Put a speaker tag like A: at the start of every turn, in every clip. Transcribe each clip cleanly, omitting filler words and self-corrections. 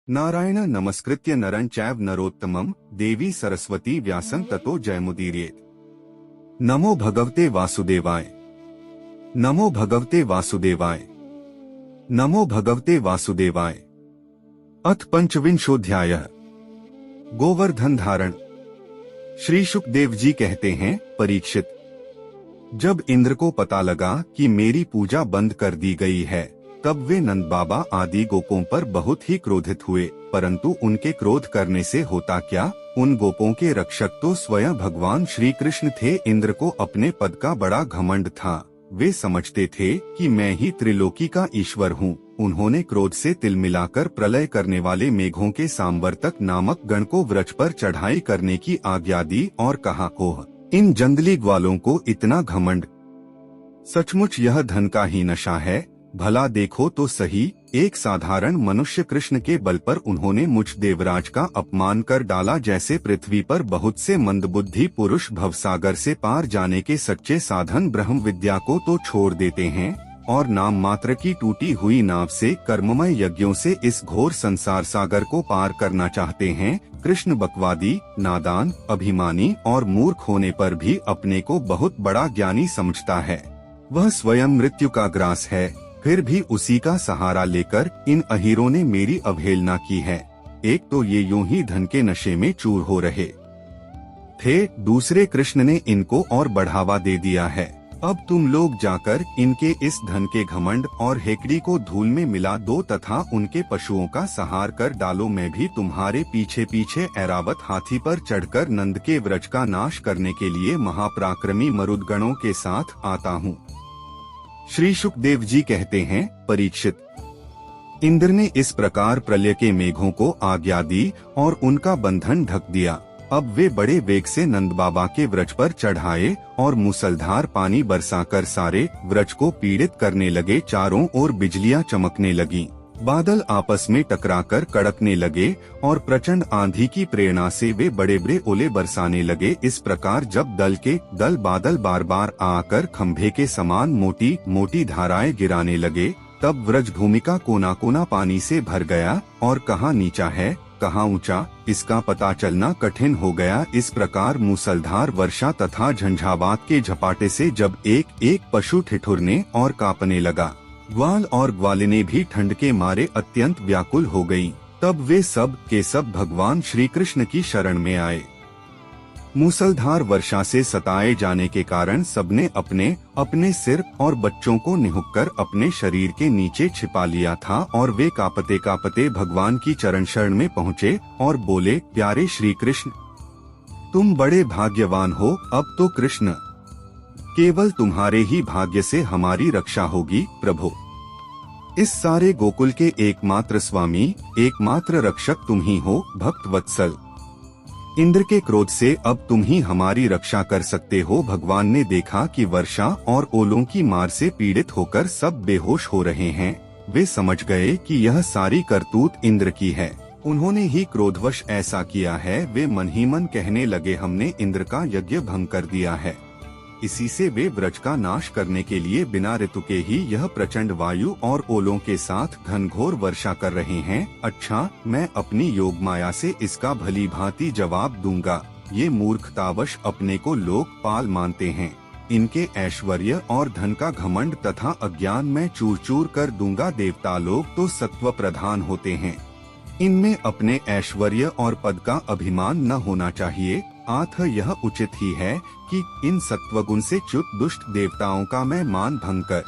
A: नारायण नमस्कृत्य नरं चैव नरोत्तमं देवी सरस्वती व्यासं ततो जयमुदीरयेत्। नमो भगवते वासुदेवाय। नमो भगवते वासुदेवाय। नमो भगवते वासुदेवाय। अथ पंचविंशोऽध्यायः। गोवर्धन धारण। श्री शुकदेव जी कहते हैं, परीक्षित, जब इंद्र को पता लगा कि मेरी पूजा बंद कर दी गई है, तब वे नंद बाबा आदि गोपों पर बहुत ही क्रोधित हुए। परंतु उनके क्रोध करने से होता क्या, उन गोपों के रक्षक तो स्वयं भगवान श्री कृष्ण थे। इंद्र को अपने पद का बड़ा घमंड था। वे समझते थे कि मैं ही त्रिलोकी का ईश्वर हूँ। उन्होंने क्रोध से तिल मिलाकर प्रलय करने वाले मेघों के सांवर्तक नामक गण को वृक्ष पर चढ़ाई करने की आज्ञा दी और कहा, ओह, इन जंगली ग्वालों को इतना घमंड! सचमुच यह धन का ही नशा है। भला देखो तो सही, एक साधारण मनुष्य कृष्ण के बल पर उन्होंने मुझ देवराज का अपमान कर डाला। जैसे पृथ्वी पर बहुत से मंदबुद्धि पुरुष भवसागर से पार जाने के सच्चे साधन ब्रह्म विद्या को तो छोड़ देते हैं और नाम मात्र की टूटी हुई नाव से कर्ममय यज्ञों से इस घोर संसार सागर को पार करना चाहते हैं। कृष्ण बकवादी, नादान, अभिमानी और मूर्ख होने पर भी अपने को बहुत बड़ा ज्ञानी समझता है। वह स्वयं मृत्यु का ग्रास है, फिर भी उसी का सहारा लेकर इन अहीरों ने मेरी अवहेलना की है। एक तो ये यूं ही धन के नशे में चूर हो रहे थे, दूसरे कृष्ण ने इनको और बढ़ावा दे दिया है। अब तुम लोग जाकर इनके इस धन के घमंड और हेकड़ी को धूल में मिला दो तथा उनके पशुओं का संहार कर डालो। मैं भी तुम्हारे पीछे पीछे ऐरावत हाथी पर चढ़कर नंद के व्रज का नाश करने के लिए महापराक्रमी मरुदगणों के साथ आता हूँ। श्री शुकदेव जी कहते हैं, परीक्षित, इंद्र ने इस प्रकार प्रलय के मेघों को आज्ञा दी और उनका बंधन ढक दिया। अब वे बड़े वेग से नंद बाबा के व्रज पर चढ़ाए और मूसलधार पानी बरसाकर सारे व्रज को पीड़ित करने लगे। चारों ओर बिजलियां चमकने लगीं, बादल आपस में टकराकर कड़कने लगे और प्रचंड आंधी की प्रेरणा से वे बड़े बड़े ओले बरसाने लगे। इस प्रकार जब दल के दल बादल बार बार आकर खंभे के समान मोटी मोटी धाराएं गिराने लगे, तब व्रज भूमि का कोना कोना पानी से भर गया और कहाँ नीचा है कहाँ ऊंचा, इसका पता चलना कठिन हो गया। इस प्रकार मूसलधार वर्षा तथा झंझावात के झपाटे से जब एक एक पशु ठिठुरने और कांपने लगा, ग्वाल और ग्वालिनी भी ठंड के मारे अत्यंत व्याकुल हो गईं। तब वे सब के सब भगवान श्री कृष्ण की शरण में आए। मूसलधार वर्षा से सताए जाने के कारण सबने अपने अपने सिर और बच्चों को निहुक्कर अपने शरीर के नीचे छिपा लिया था और वे कांपते कांपते भगवान की चरण शरण में पहुँचे और बोले, प्यारे श्री कृष्ण, तुम बड़े भाग्यवान हो। अब तो कृष्ण, केवल तुम्हारे ही भाग्य से हमारी रक्षा होगी। प्रभु, इस सारे गोकुल के एकमात्र स्वामी, एकमात्र रक्षक तुम ही हो। भक्त वत्सल, इंद्र के क्रोध से अब तुम ही हमारी रक्षा कर सकते हो। भगवान ने देखा कि वर्षा और ओलों की मार से पीड़ित होकर सब बेहोश हो रहे हैं। वे समझ गए कि यह सारी करतूत इंद्र की है, उन्होंने ही क्रोधवश ऐसा किया है। वे मन ही मन कहने लगे, हमने इंद्र का यज्ञ भंग कर दिया है। इसी से वे व्रज का नाश करने के लिए बिना ऋतु के ही यह प्रचंड वायु और ओलों के साथ घनघोर वर्षा कर रहे हैं। अच्छा, मैं अपनी योग माया से इसका भली भांति जवाब दूंगा। ये मूर्खतावश अपने को लोकपाल मानते हैं। इनके ऐश्वर्य और धन का घमंड तथा अज्ञान मैं चूर चूर कर दूंगा। देवता लोग तो सत्व प्रधान होते हैं, इनमें अपने ऐश्वर्य और पद का अभिमान न होना चाहिए। अतः यह उचित ही है कि इन सत्वगुण से च्युत दुष्ट देवताओं का मैं मान भंग कर,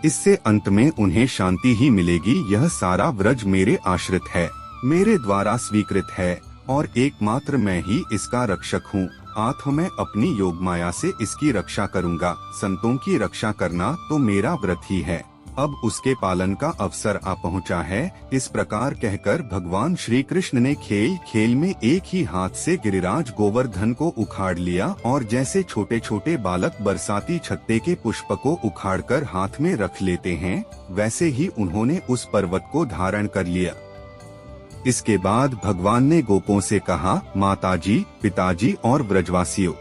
A: इससे अंत में उन्हें शांति ही मिलेगी। यह सारा व्रज मेरे आश्रित है, मेरे द्वारा स्वीकृत है और एकमात्र मैं ही इसका रक्षक हूँ। अतः मैं अपनी योग माया से इसकी रक्षा करूँगा। संतों की रक्षा करना तो मेरा व्रत ही है। अब उसके पालन का अवसर आ पहुंचा है। इस प्रकार कहकर भगवान श्री कृष्ण ने खेल खेल में एक ही हाथ से गिरिराज गोवर्धन को उखाड़ लिया और जैसे छोटे छोटे बालक बरसाती छत्ते के पुष्प को उखाड़कर हाथ में रख लेते हैं, वैसे ही उन्होंने उस पर्वत को धारण कर लिया। इसके बाद भगवान ने गोपों से कहा, माताजी, पिताजी और व्रजवासियों,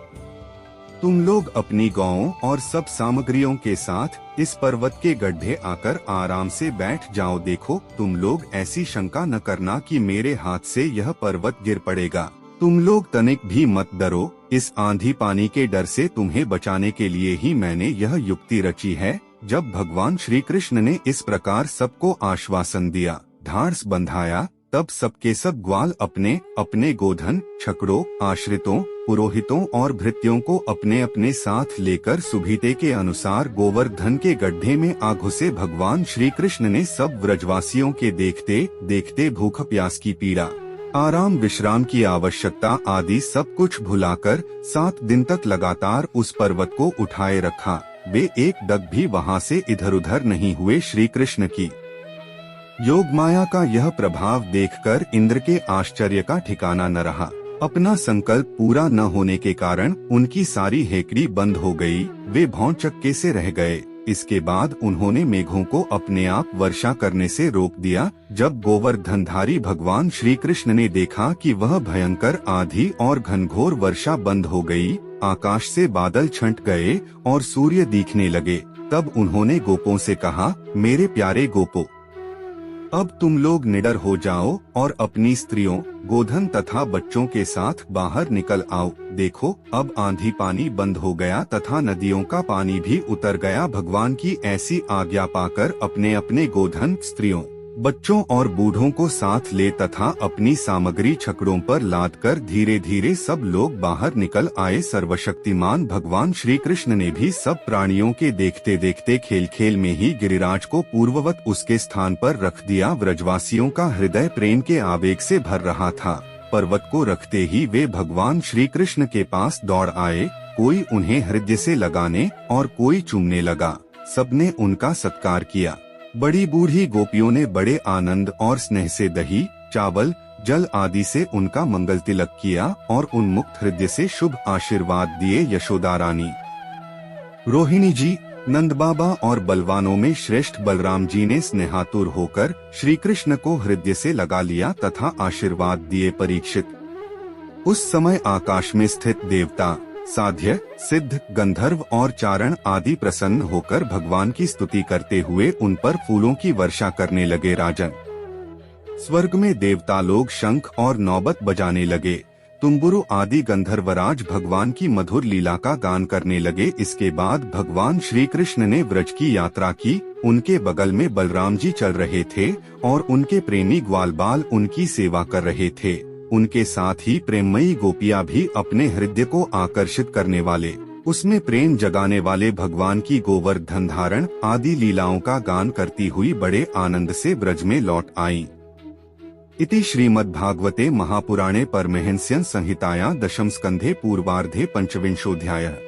A: तुम लोग अपनी गौओं और सब सामग्रियों के साथ इस पर्वत के गड्ढे आकर आराम से बैठ जाओ। देखो, तुम लोग ऐसी शंका न करना कि मेरे हाथ से यह पर्वत गिर पड़ेगा। तुम लोग तनिक भी मत डरो, इस आंधी पानी के डर से तुम्हें बचाने के लिए ही मैंने यह युक्ति रची है। जब भगवान श्री कृष्ण ने इस प्रकार सबको आश्वासन दिया, ढांढस बंधाया, तब सबके सब ग्वाल अपने अपने गोधन, छकड़ों, आश्रितों, पुरोहितों और भृत्यों को अपने अपने साथ लेकर सुभीते के अनुसार गोवर्धन के गड्ढे में आ घुसे। भगवान श्री कृष्ण ने सब व्रजवासियों के देखते देखते भूख प्यास की पीड़ा, आराम विश्राम की आवश्यकता आदि सब कुछ भुलाकर 7 दिन तक लगातार उस पर्वत को उठाए रखा। वे एक डग भी वहां से इधर उधर नहीं हुए। श्री कृष्ण की योग माया का यह प्रभाव देखकर इंद्र के आश्चर्य का ठिकाना न रहा। अपना संकल्प पूरा न होने के कारण उनकी सारी हेकड़ी बंद हो गई। वे भौचक्के से रह गए। इसके बाद उन्होंने मेघों को अपने आप वर्षा करने से रोक दिया। जब गोवर्धनधारी भगवान श्री कृष्ण ने देखा कि वह भयंकर आंधी और घनघोर वर्षा बंद हो गई, आकाश से बादल छंट गए और सूर्य दिखने लगे, तब उन्होंने गोपों से कहा, मेरे प्यारे गोपों, अब तुम लोग निडर हो जाओ और अपनी स्त्रियों, गोधन तथा बच्चों के साथ बाहर निकल आओ। देखो, अब आंधी पानी बंद हो गया तथा नदियों का पानी भी उतर गया। भगवान की ऐसी आज्ञा पाकर अपने अपने गोधन, स्त्रियों, बच्चों और बूढ़ों को साथ ले तथा अपनी सामग्री छकड़ों पर लादकर धीरे धीरे सब लोग बाहर निकल आए। सर्वशक्तिमान भगवान श्री कृष्ण ने भी सब प्राणियों के देखते देखते खेल खेल में ही गिरिराज को पूर्ववत उसके स्थान पर रख दिया। व्रजवासियों का हृदय प्रेम के आवेग से भर रहा था। पर्वत को रखते ही वे भगवान श्री कृष्ण के पास दौड़ आए। कोई उन्हें हृदय से लगाने और कोई चूमने लगा। सबने उनका सत्कार किया। बड़ी बूढ़ी गोपियों ने बड़े आनंद और स्नेह से दही, चावल, जल आदि से उनका मंगल तिलक किया और उन्मुक्त हृदय से शुभ आशीर्वाद दिए। यशोदा रानी, रोहिणी जी, नंद बाबा और बलवानों में श्रेष्ठ बलराम जी ने स्नेहातुर होकर श्री कृष्ण को हृदय से लगा लिया तथा आशीर्वाद दिए। परीक्षित, उस समय आकाश में स्थित देवता, साध्य, सिद्ध, गंधर्व और चारण आदि प्रसन्न होकर भगवान की स्तुति करते हुए उन पर फूलों की वर्षा करने लगे। राजन, स्वर्ग में देवता लोग शंख और नौबत बजाने लगे। तुम्बुरु आदि गंधर्वराज भगवान की मधुर लीला का गान करने लगे। इसके बाद भगवान श्री कृष्ण ने व्रज की यात्रा की। उनके बगल में बलराम जी चल रहे थे और उनके प्रेमी ग्वाल बाल उनकी सेवा कर रहे थे। उनके साथ ही प्रेममयी गोपियां भी अपने हृदय को आकर्षित करने वाले, उसमें प्रेम जगाने वाले भगवान की गोवर्धन धारण आदि लीलाओं का गान करती हुई बड़े आनंद से ब्रज में लौट आईं। इति श्रीमद्भागवते महापुराणे परमहंस्यं संहितायां दशम स्कंधे पूर्वार्धे 25 अध्यायः।